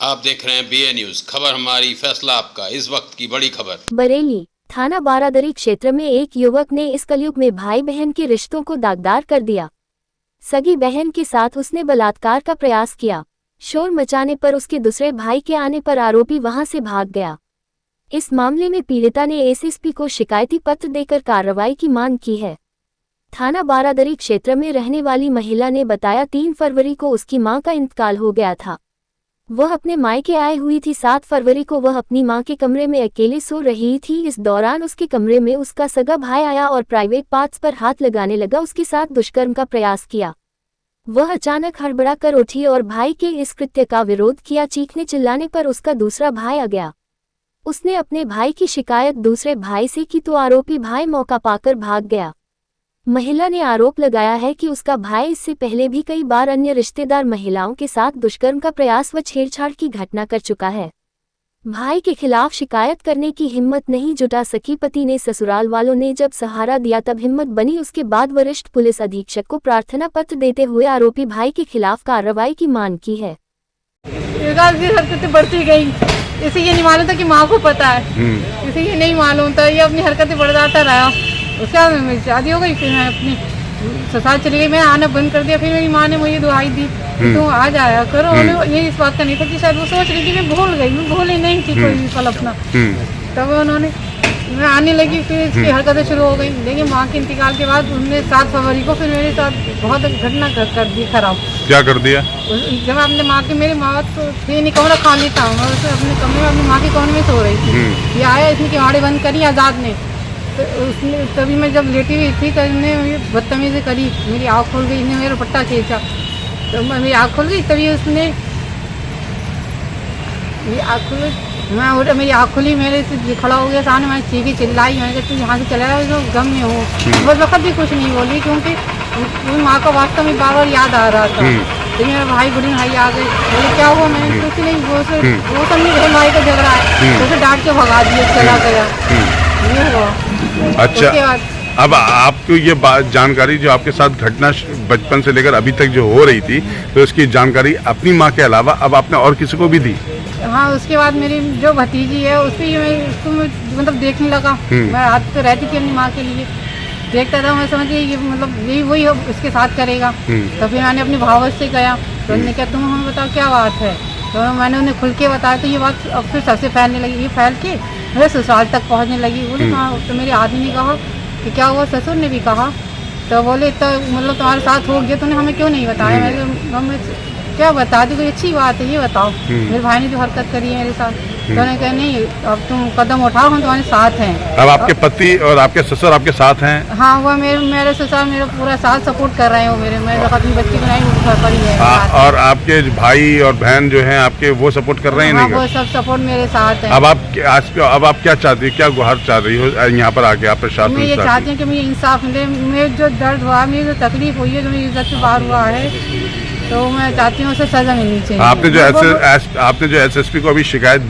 आप देख रहे हैं BA न्यूज, खबर हमारी फैसला आपका। इस वक्त की बड़ी खबर। बरेली थाना बारादरी क्षेत्र में एक युवक ने इस कलयुग में भाई बहन के रिश्तों को दागदार कर दिया। सगी बहन के साथ उसने बलात्कार का प्रयास किया। शोर मचाने पर उसके दूसरे भाई के आने पर आरोपी वहां से भाग गया। इस मामले में पीड़िता ने एसएसपी को शिकायती पत्र देकर कार्रवाई की मांग की है। थाना बारादरी क्षेत्र में रहने वाली महिला ने बताया 3 फरवरी को उसकी मां का इंतकाल हो गया था। वह अपने मायके आई हुई थी। 7 फरवरी को वह अपनी मां के कमरे में अकेले सो रही थी। इस दौरान उसके कमरे में उसका सगा भाई आया और प्राइवेट पार्ट्स पर हाथ लगाने लगा। उसके साथ दुष्कर्म का प्रयास किया। वह अचानक हड़बड़ा कर उठी और भाई के इस कृत्य का विरोध किया। चीखने चिल्लाने पर उसका दूसरा भाई आ गया। उसने अपने भाई की शिकायत दूसरे भाई से की तो आरोपी भाई मौका पाकर भाग गया। महिला ने आरोप लगाया है कि उसका भाई इससे पहले भी कई बार अन्य रिश्तेदार महिलाओं के साथ दुष्कर्म का प्रयास व छेड़छाड़ की घटना कर चुका है। भाई के खिलाफ शिकायत करने की हिम्मत नहीं जुटा सकी पति ने। ससुराल वालों ने जब सहारा दिया तब हिम्मत बनी। उसके बाद वरिष्ठ पुलिस अधीक्षक को प्रार्थना पत्र देते हुए आरोपी भाई के खिलाफ कार्रवाई की मांग की है। हरकतें बढ़ती गई। इसे ये नहीं मालूम था कि माँ को पता है, इसे ये नहीं मालूम था। ये अपनी हरकतें बढ़ाता रहा। उसके बाद मेरी शादी हो गई। फिर मैं अपनी ससुराल चली गई। मैं आना बंद कर दिया। फिर मेरी माँ ने मुझे दुआई दी तुम आ जाया करो। ये इस बात का नहीं था कि शायद वो सोच रही थी मैं भूल गई। मैं भूली नहीं थी कोई पल अपना। तब उन्होंने मैं आने लगी। फिर इसकी हरकतें शुरू हो गई। लेकिन माँ के इंतकाल के बाद उन्होंने 7 फरवरी को फिर मेरे साथ बहुत घटना कर दी खराब। क्या कर दिया? जब अपने माँ की मेरी माँ तो थी नहीं, कमरा खाली था। मैं अपने कमरे में अपनी माँ के कोने में सो रही थी। ये आया, इसने किवाड़ी बंद करी आज़ाद ने। तो उसने तभी मैं जब लेटी हुई थी तो इसने बदतमीजी करी। मेरी आँख खुल गई। इसने मेरा पट्टा खींचा तो मेरी आँख खुल गई। तभी उसने मेरी आँख खुल गई। मैं उठ मेरी आँख खुली, मेरे से खड़ा हो गया सामने। मैं चीखी चिल्लाई। मैंने कहा तू यहाँ से चला जाओ, तो गम में हूँ। बस वक्त भी कुछ नहीं बोली क्योंकि माँ का वास्तव में बार याद आ रहा था। तो मेरा भाई बुढ़ी भाई आ गए। बोले क्या हुआ? मैंने कुछ नहीं, वो सब नहीं रहे, भाई का झगड़ा है। तो डांट के भगा दिए, चला गया। ये हुआ। अच्छा, अब आपको ये जानकारी जो आपके साथ घटना बचपन से लेकर अभी तक जो हो रही थी, तो इसकी जानकारी अपनी माँ के अलावा अब आपने और किसी को भी दी? हाँ, उसके बाद मेरी जो भतीजी है उससे उसको मतलब देखने लगा। मैं हाथ तो रहती थी अपनी माँ के लिए, देखता था। मैं समझ गई ये मतलब यही वही उसके साथ करेगा। तो फिर मैंने अपनी भावत से गया तो उन्होंने कहा तुम हमें बताओ क्या बात है। तो मैंने उन्हें खुल के बताया तो ये बात अब फिर सबसे फैलने लगी। ये फैल के मेरे ससुराल तक पहुँचने लगी। बोले हाँ। तो मेरे आदमी ने कहा कि क्या हुआ? ससुर ने भी कहा। तो बोले तो मतलब तुम्हारे साथ हो गया, तुमने हमें क्यों नहीं बताया? मैं क्या बता दी, कोई अच्छी बात है ये बताओ। मेरे भाई ने जो हरकत करी है मेरे साथ, तो उन्होंने कहा नहीं अब तुम कदम उठाओ, हम तुम्हारे साथ हैं। अब आपके पति और आपके ससुर आपके साथ हैं? हाँ, वो मेरे ससुर मेरा पूरा साथ सपोर्ट कर रहे हैं। वो मैं अपनी बच्ची बनाई वो घर पर ही है। और आपके भाई और बहन जो हैं आपके, वो सपोर्ट कर रहे हैं? नहीं, वो सब सपोर्ट मेरे साथ है। अब आप क्या चाहती है, क्या गुहार चाह रही हो यहाँ पर आके आप प्रशासन? मैं ये चाहती हूँ कि मुझे इंसाफ मिले। मेरे जो दर्द हुआ, मेरी जो तकलीफ हुई है, जो मेरी इज्जत से बाहर हुआ है, तो मैं चाहती हूँ उसे सजा मिलनी चाहिए। आपने जो एसएसपी को अभी शिकायत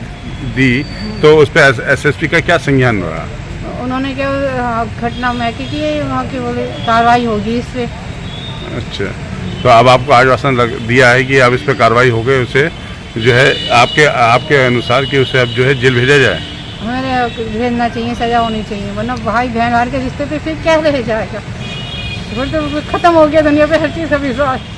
दी, तो उस पर एसएसपी का क्या संज्ञान रहा? उन्होंने क्या घटना महकी की है, वहाँ की बोले कार्रवाई होगी इस पे। अच्छा, तो अब आपको आश्वासन दिया है कि अब इस पर कार्रवाई हो गई, उसे जो है आपके अनुसार कि उसे अब जो है जेल भेजा जाए? हमें भेजना चाहिए, सजा होनी चाहिए, वरना भाई बहन के रिश्ते पे फिर क्या रह जाएगा? तो खत्म हो गया दुनिया पे हर चीज़ का विश्वास।